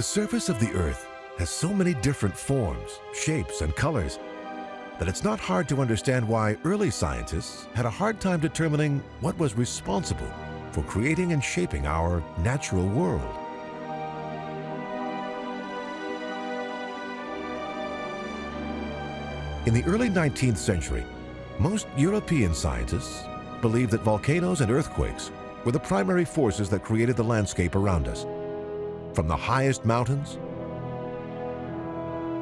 The surface of the Earth has so many different forms, shapes, and colors that it's not hard to understand why early scientists had a hard time determining what was responsible for creating and shaping our natural world. In the early 19th century, most European scientists believed that volcanoes and earthquakes were the primary forces that created the landscape around us. From the highest mountains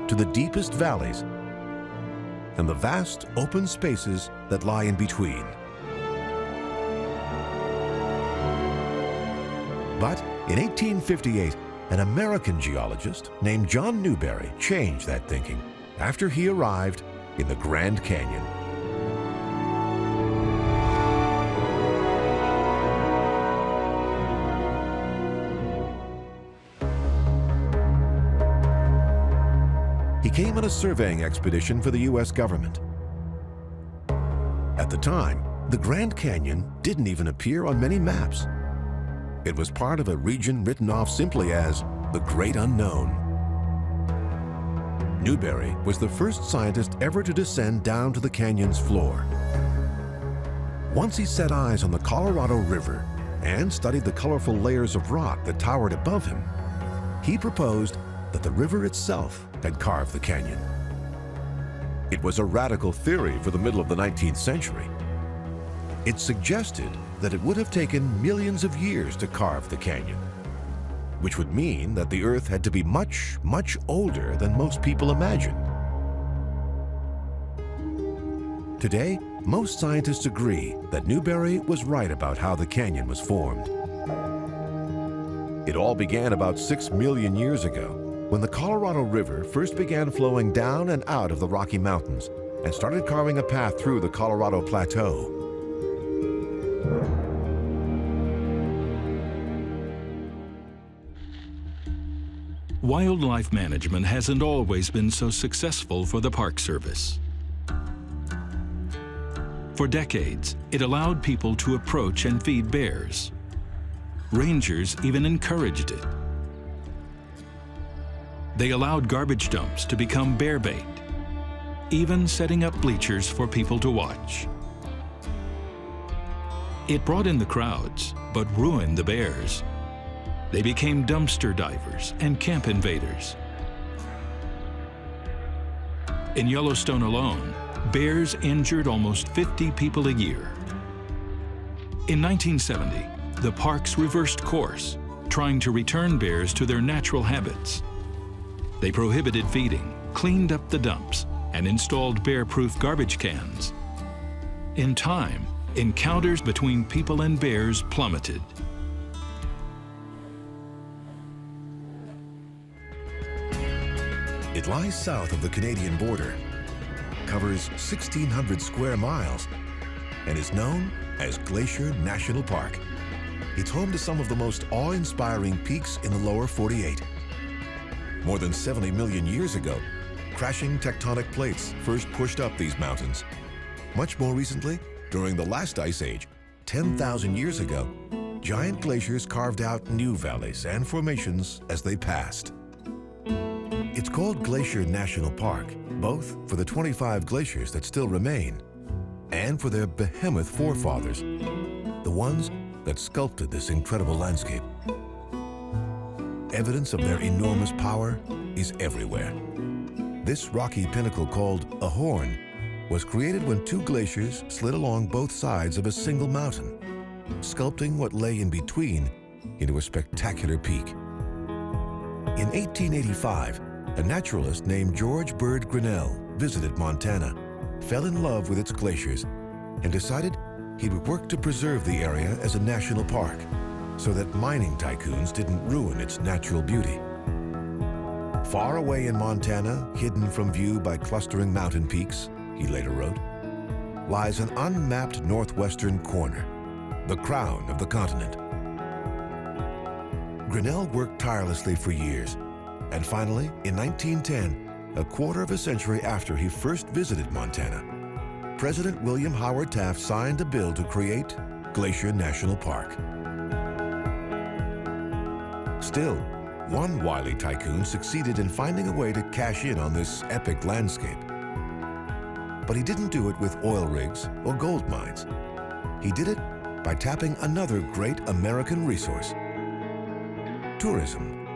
to the deepest valleys and the vast open spaces that lie in between. But in 1858, an American geologist named John Newberry changed that thinking after he arrived in the Grand Canyon. He came on a surveying expedition for the U.S. government. At the time, the Grand Canyon didn't even appear on many maps. It was part of a region written off simply as the Great Unknown. Newberry was the first scientist ever to descend down to the canyon's floor. Once he set eyes on the Colorado River and studied the colorful layers of rock that towered above him, he proposed that the river itself had carved the canyon. It was a radical theory for the middle of the 19th century. It suggested that it would have taken millions of years to carve the canyon, which would mean that the Earth had to be much, much older than most people imagined. Today, most scientists agree that Newberry was right about how the canyon was formed. It all began about 6 million years ago, when the Colorado River first began flowing down and out of the Rocky Mountains and started carving a path through the Colorado Plateau. Wildlife management hasn't always been so successful for the Park Service. For decades, it allowed people to approach and feed bears. Rangers even encouraged it. They allowed garbage dumps to become bear bait, even setting up bleachers for people to watch. It brought in the crowds, but ruined the bears. They became dumpster divers and camp invaders. In Yellowstone alone, bears injured almost 50 people a year. In 1970, the parks reversed course, trying to return bears to their natural habits. They prohibited feeding, cleaned up the dumps, and installed bear-proof garbage cans. In time, encounters between people and bears plummeted. It lies south of the Canadian border, covers 1,600 square miles, and is known as Glacier National Park. It's home to some of the most awe-inspiring peaks in the lower 48. More than 70 million years ago, crashing tectonic plates first pushed up these mountains. Much more recently, during the last ice age, 10,000 years ago, giant glaciers carved out new valleys and formations as they passed. It's called Glacier National Park, both for the 25 glaciers that still remain and for their behemoth forefathers, the ones that sculpted this incredible landscape. Evidence of their enormous power is everywhere. This rocky pinnacle called a horn was created when two glaciers slid along both sides of a single mountain, sculpting what lay in between into a spectacular peak. In 1885, a naturalist named George Bird Grinnell visited Montana, fell in love with its glaciers, and decided he would work to preserve the area as a national park so that mining tycoons didn't ruin its natural beauty. Far away in Montana, hidden from view by clustering mountain peaks, he later wrote, lies an unmapped northwestern corner, the crown of the continent. Grinnell worked tirelessly for years, and finally, in 1910, a quarter of a century after he first visited Montana, President William Howard Taft signed a bill to create Glacier National Park. Still, One wily tycoon succeeded in finding a way to cash in on this epic landscape. But he didn't do it with oil rigs or gold mines. He did it by tapping another great American resource: tourism.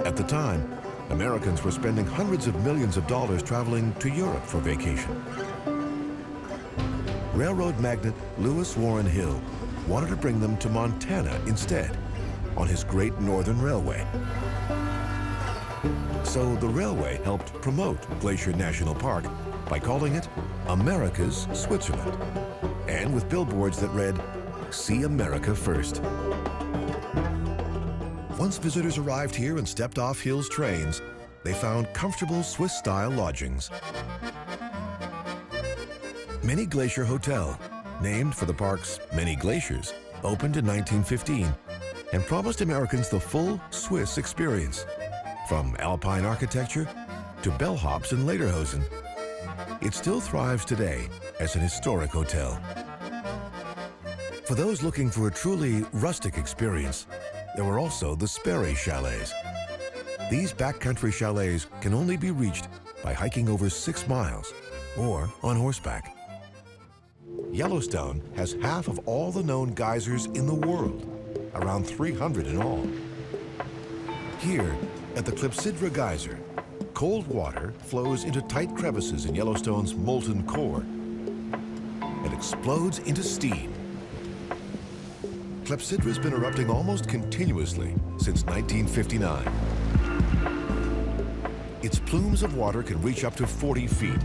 At the time, Americans were spending hundreds of millions of dollars traveling to Europe for vacation. Railroad magnate Lewis Warren Hill wanted to bring them to Montana instead, on his Great Northern Railway. So the railway helped promote Glacier National Park by calling it America's Switzerland, and with billboards that read, "See America First." Once visitors arrived here and stepped off Hill's trains, they found comfortable Swiss-style lodgings. Many Glacier Hotel, named for the park's many glaciers, opened in 1915 and promised Americans the full Swiss experience, from alpine architecture to bellhops in Lederhosen. It still thrives today as an historic hotel. For those looking for a truly rustic experience, there were also the Sperry Chalets. These backcountry chalets can only be reached by hiking over 6 miles or on horseback. Yellowstone has half of all the known geysers in the world, around 300 in all. Here, at the Clepsydra Geyser, cold water flows into tight crevices in Yellowstone's molten core and explodes into steam. Clepsydra's been erupting almost continuously since 1959. Its plumes of water can reach up to 40 feet,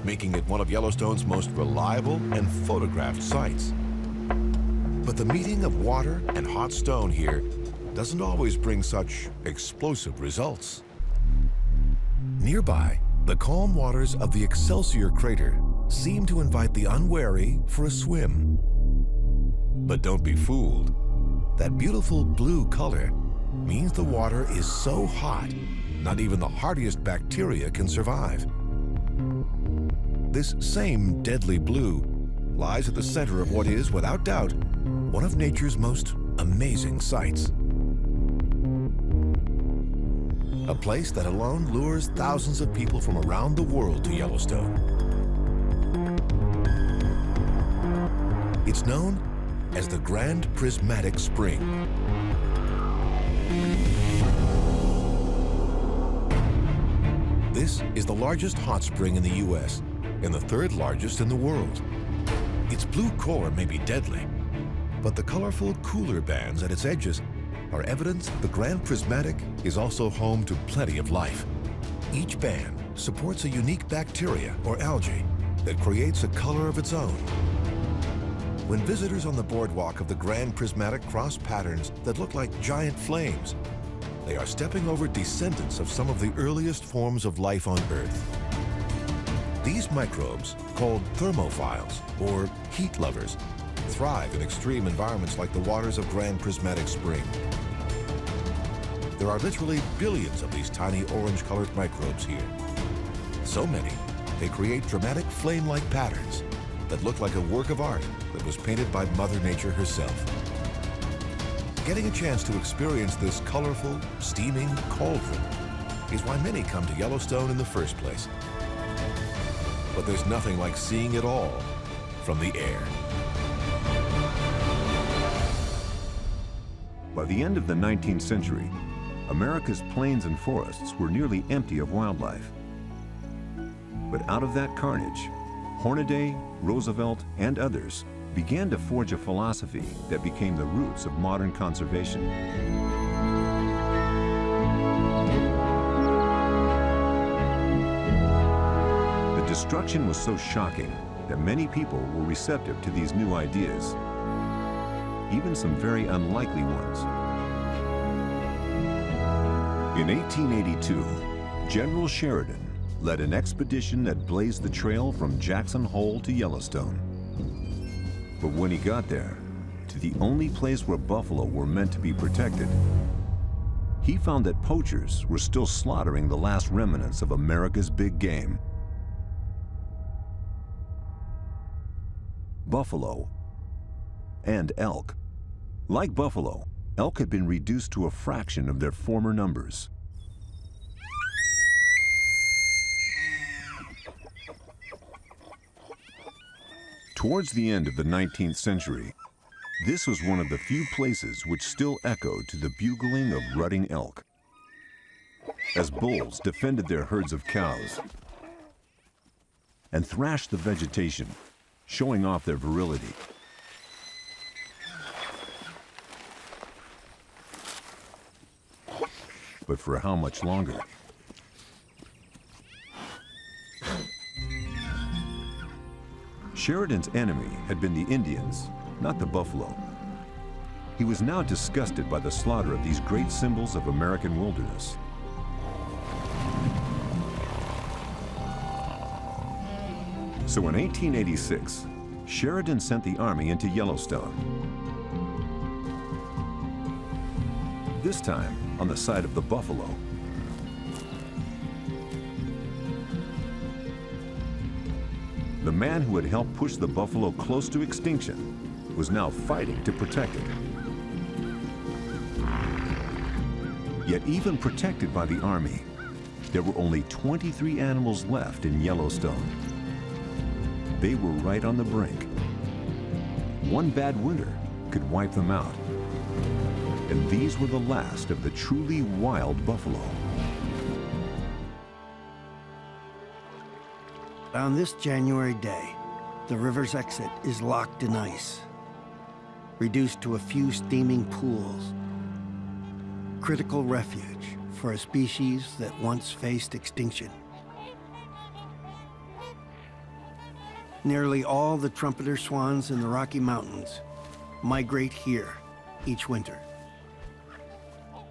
making it one of Yellowstone's most reliable and photographed sites. But the meeting of water and hot stone here doesn't always bring such explosive results. Nearby, the calm waters of the Excelsior crater seem to invite the unwary for a swim. But don't be fooled. That beautiful blue color means the water is so hot, not even the hardiest bacteria can survive. This same deadly blue lies at the center of what is, without doubt, one of nature's most amazing sights. A place that alone lures thousands of people from around the world to Yellowstone. It's known as the Grand Prismatic Spring. This is the largest hot spring in the U.S. and the 3rd largest in the world. Its blue core may be deadly, but the colorful cooler bands at its edges are evidence the Grand Prismatic is also home to plenty of life. Each band supports a unique bacteria or algae that creates a color of its own. When visitors on the boardwalk of the Grand Prismatic cross patterns that look like giant flames, they are stepping over descendants of some of the earliest forms of life on Earth. These microbes, called thermophiles or heat lovers, thrive in extreme environments like the waters of Grand Prismatic Spring. There are literally billions of these tiny orange-colored microbes here. So many, they create dramatic flame-like patterns that look like a work of art that was painted by Mother Nature herself. Getting a chance to experience this colorful, steaming cauldron is why many come to Yellowstone in the first place. But there's nothing like seeing it all from the air. By the end of the 19th century, America's plains and forests were nearly empty of wildlife. But out of that carnage, Hornaday, Roosevelt, and others began to forge a philosophy that became the roots of modern conservation. The destruction was so shocking that many people were receptive to these new ideas, even some very unlikely ones. In 1882, General Sheridan led an expedition that blazed the trail from Jackson Hole to Yellowstone. But when he got there, to the only place where buffalo were meant to be protected, he found that poachers were still slaughtering the last remnants of America's big game. Buffalo and elk. Like buffalo, elk had been reduced to a fraction of their former numbers. Towards the end of the 19th century, this was one of the few places which still echoed to the bugling of rutting elk, as bulls defended their herds of cows and thrashed the vegetation, showing off their virility. But for how much longer? Sheridan's enemy had been the Indians, not the buffalo. He was now disgusted by the slaughter of these great symbols of American wilderness. So in 1886, Sheridan sent the army into Yellowstone. This time on the side of the buffalo. The man who had helped push the buffalo close to extinction was now fighting to protect it. Yet even protected by the army, there were only 23 animals left in Yellowstone. They were right on the brink. One bad winter could wipe them out. And these were the last of the truly wild buffalo. On this January day, the river's exit is locked in ice, reduced to a few steaming pools. Critical refuge for a species that once faced extinction. Nearly all the trumpeter swans in the Rocky Mountains migrate here each winter.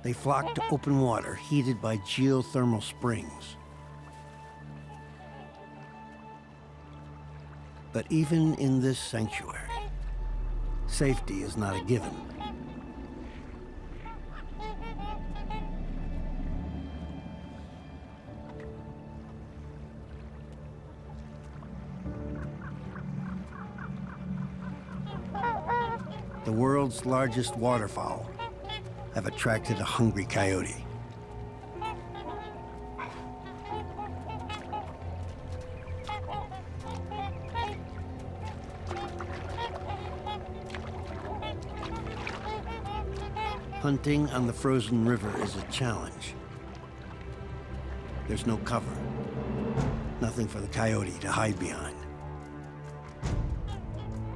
They flock to open water heated by geothermal springs. But even in this sanctuary, safety is not a given. The world's largest waterfowl have attracted a hungry coyote. Hunting on the frozen river is a challenge. There's no cover, nothing for the coyote to hide behind.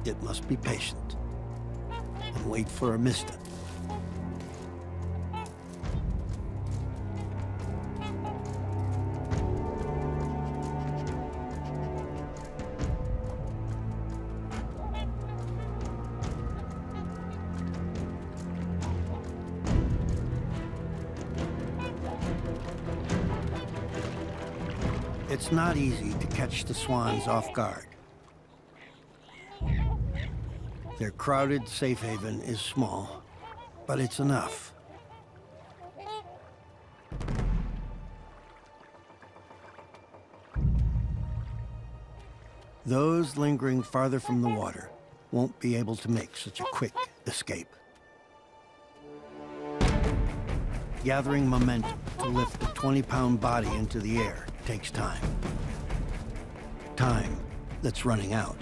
It must be patient and wait for a misstep. It's not easy to catch the swans off guard. Their crowded safe haven is small, but it's enough. Those lingering farther from the water won't be able to make such a quick escape. Gathering momentum to lift the 20-pound body into the air takes time. Time that's running out.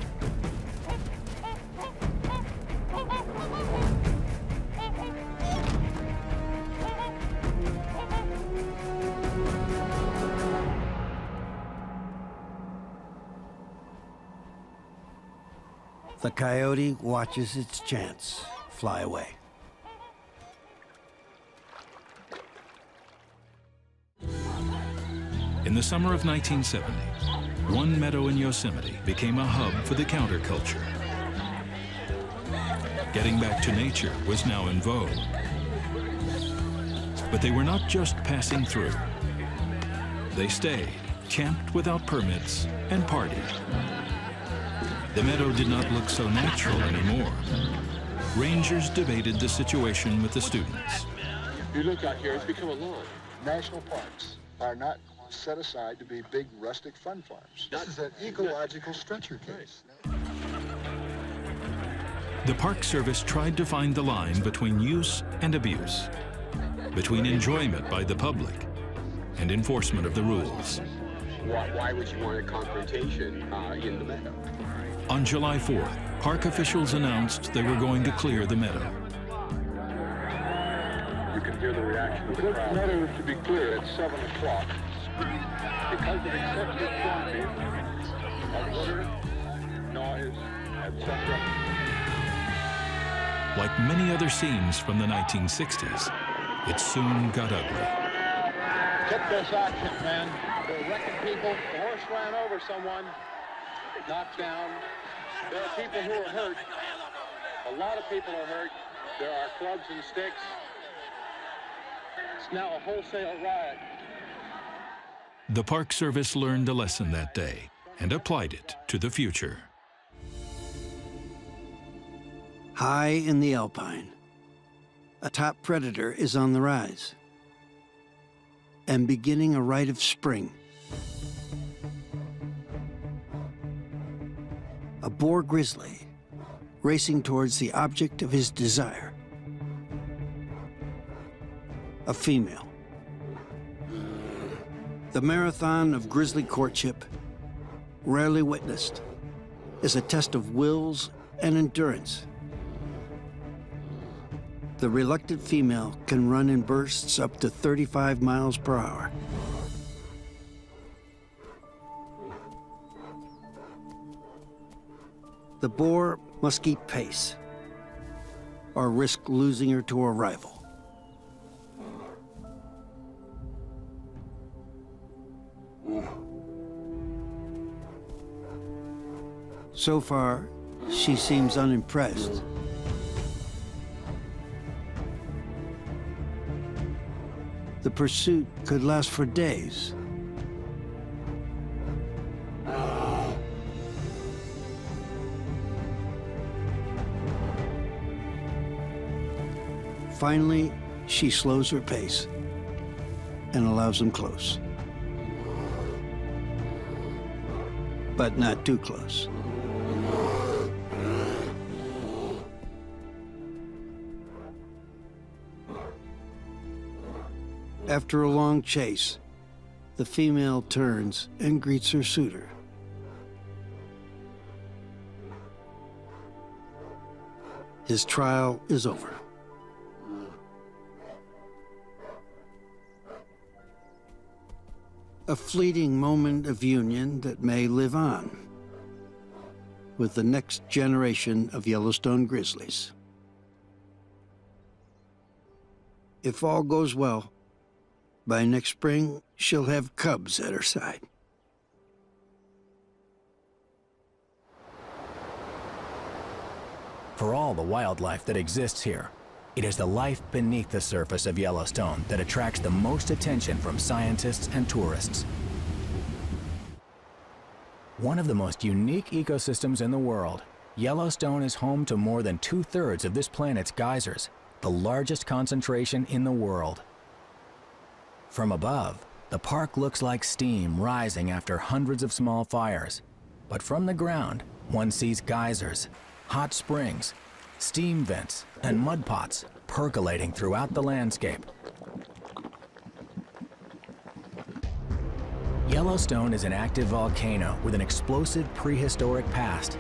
The coyote watches its chance fly away. In the summer of 1970, one meadow in Yosemite became a hub for the counterculture. Getting back to nature was now in vogue. But they were not just passing through. They stayed, camped without permits, and partied. The meadow did not look so natural anymore. Rangers debated the situation with the students. You look out here, it's become a lawn. National parks are not set aside to be big rustic fun farms. This is an ecological stretcher case. The Park Service tried to find the line between use and abuse, between enjoyment by the public and enforcement of the rules. Why would you want a confrontation in the meadow? On July 4th, park officials announced they were going to clear the meadow. You can hear the reaction of the crowd. This meadow is to be clear at 7 o'clock. Because of excessive quantity of litter, noise, etc. Like many other scenes from the 1960s, it soon got ugly. Get this action, man. They're wrecking people. The horse ran over someone, knocked down. There are people who are hurt. A lot of people are hurt. There are clubs and sticks. It's now a wholesale riot. The Park Service learned a lesson that day and applied it to the future. High in the Alpine, a top predator is on the rise and beginning a rite of spring. A boar grizzly racing towards the object of his desire. A female. The marathon of grizzly courtship, rarely witnessed, is a test of wills and endurance. The reluctant female can run in bursts up to 35 miles per hour. The boar must keep pace or risk losing her to a rival. So far, she seems unimpressed. The pursuit could last for days. Finally, she slows her pace and allows him close. But not too close. After a long chase, the female turns and greets her suitor. His trial is over. A fleeting moment of union that may live on with the next generation of Yellowstone grizzlies. If all goes well, by next spring, she'll have cubs at her side. For all the wildlife that exists here, it is the life beneath the surface of Yellowstone that attracts the most attention from scientists and tourists. One of the most unique ecosystems in the world, Yellowstone is home to more than 2/3 of this planet's geysers, the largest concentration in the world. From above, the park looks like steam rising after hundreds of small fires. But from the ground, one sees geysers, hot springs, steam vents, and mud pots percolating throughout the landscape. Yellowstone is an active volcano with an explosive prehistoric past.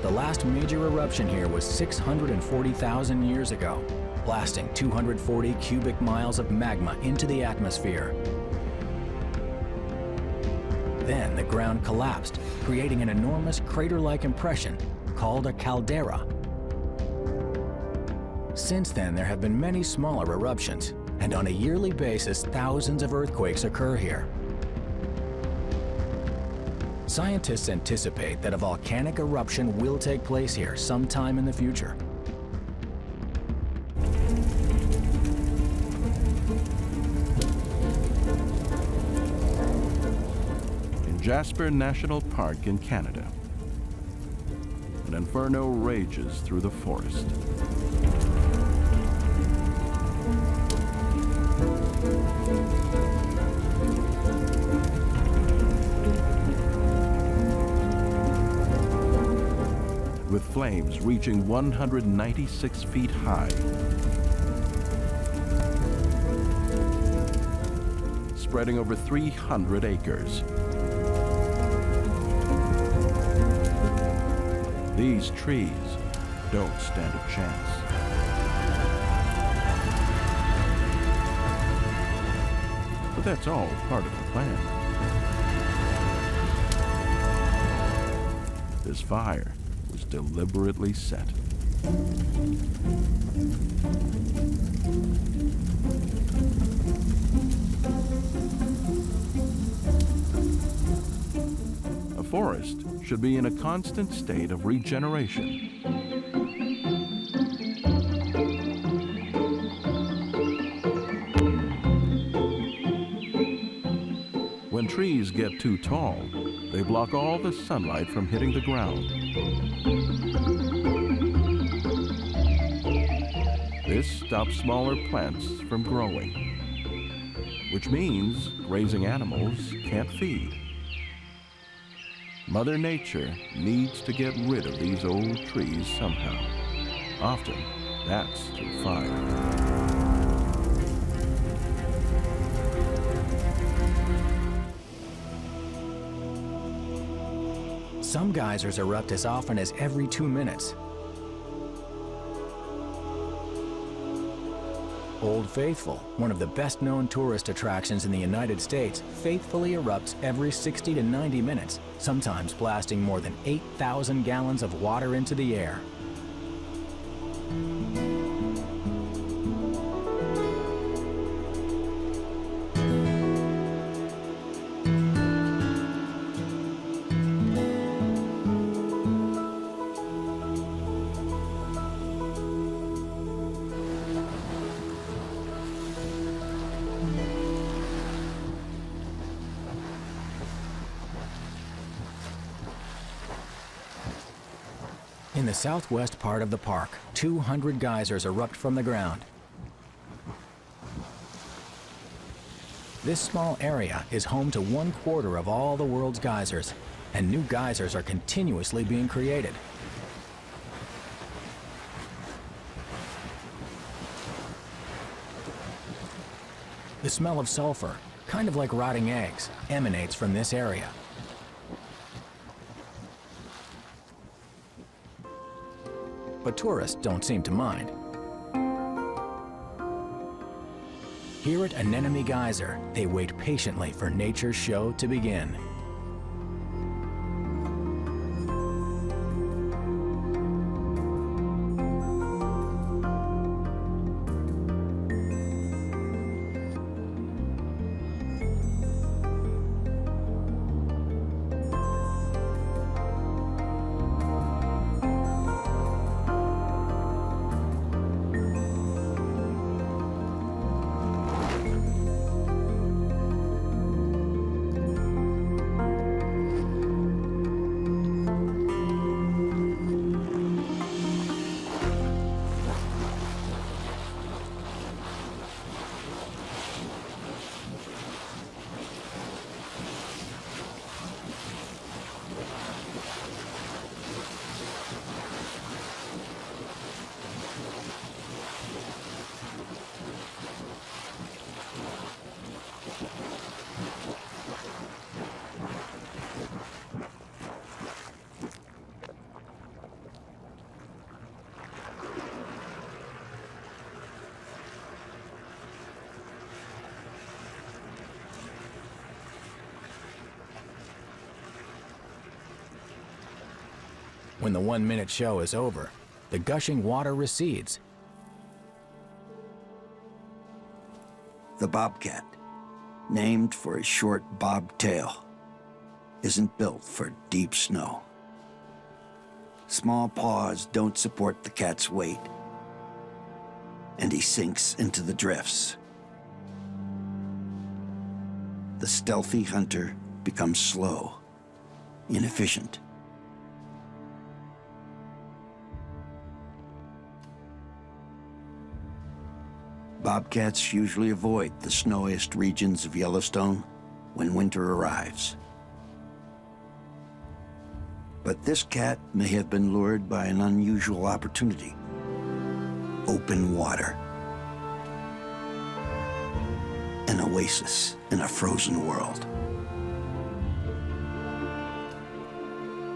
The last major eruption here was 640,000 years ago, blasting 240 cubic miles of magma into the atmosphere. Then the ground collapsed, creating an enormous crater-like impression called a caldera. Since then, there have been many smaller eruptions, and on a yearly basis, thousands of earthquakes occur here. Scientists anticipate that a volcanic eruption will take place here sometime in the future. Jasper National Park in Canada. An inferno rages through the forest. with flames reaching 196 feet high. Spreading over 300 acres. These trees don't stand a chance. But that's all part of the plan. This fire was deliberately set. A forest should be in a constant state of regeneration. When trees get too tall, they block all the sunlight from hitting the ground. This stops smaller plants from growing, which means grazing animals can't feed. Mother Nature needs to get rid of these old trees somehow. Often, that's through fire. Some geysers erupt as often as every 2 minutes. Old Faithful, one of the best-known tourist attractions in the United States, faithfully erupts every 60 to 90 minutes, sometimes blasting more than 8,000 gallons of water into the air. In the southwest part of the park, 200 geysers erupt from the ground. This small area is home to 1/4 of all the world's geysers, and new geysers are continuously being created. The smell of sulfur, kind of like rotting eggs, emanates from this area. But tourists don't seem to mind. Here at Anemone Geyser, they wait patiently for nature's show to begin. When the 1-minute show is over, the gushing water recedes. The bobcat, named for his short bob tail, isn't built for deep snow. Small paws don't support the cat's weight, and he sinks into the drifts. The stealthy hunter becomes slow, inefficient. Bobcats usually avoid the snowiest regions of Yellowstone when winter arrives. But this cat may have been lured by an unusual opportunity. Open water. An oasis in a frozen world.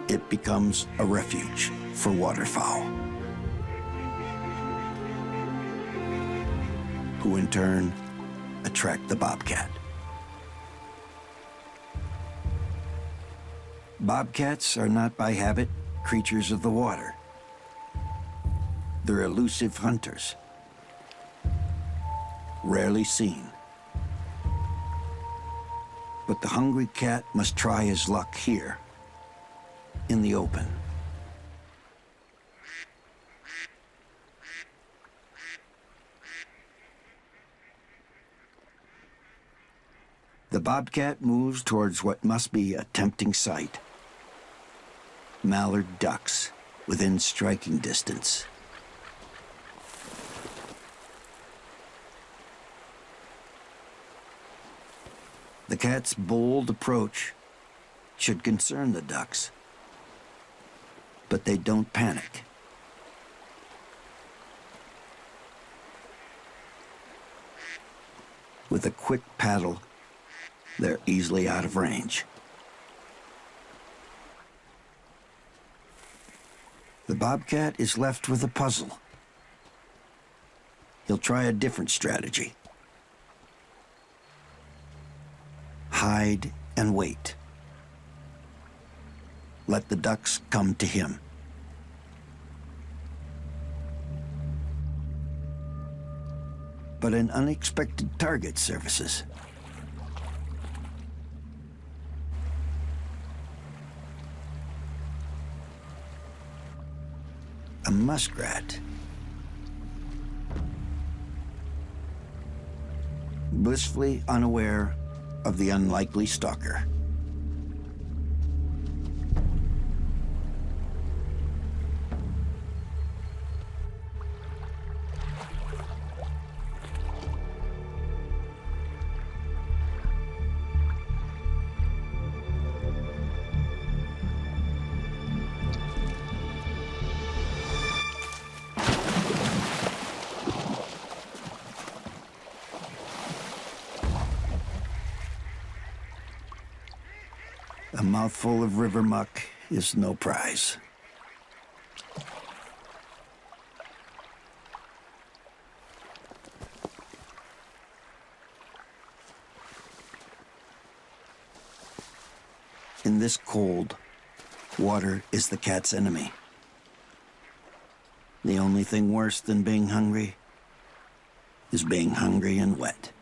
It becomes a refuge for waterfowl, who in turn attract the bobcat. Bobcats are not by habit creatures of the water. They're elusive hunters, rarely seen. But the hungry cat must try his luck here, in the open. The bobcat moves towards what must be a tempting sight. Mallard ducks within striking distance. The cat's bold approach should concern the ducks, but they don't panic. With a quick paddle, they're easily out of range. The bobcat is left with a puzzle. He'll try a different strategy. Hide and wait. Let the ducks come to him. But an unexpected target surfaces. A muskrat. Blissfully unaware of the unlikely stalker. A mouthful of river muck is no prize. In this cold, water is the cat's enemy. The only thing worse than being hungry is being hungry and wet.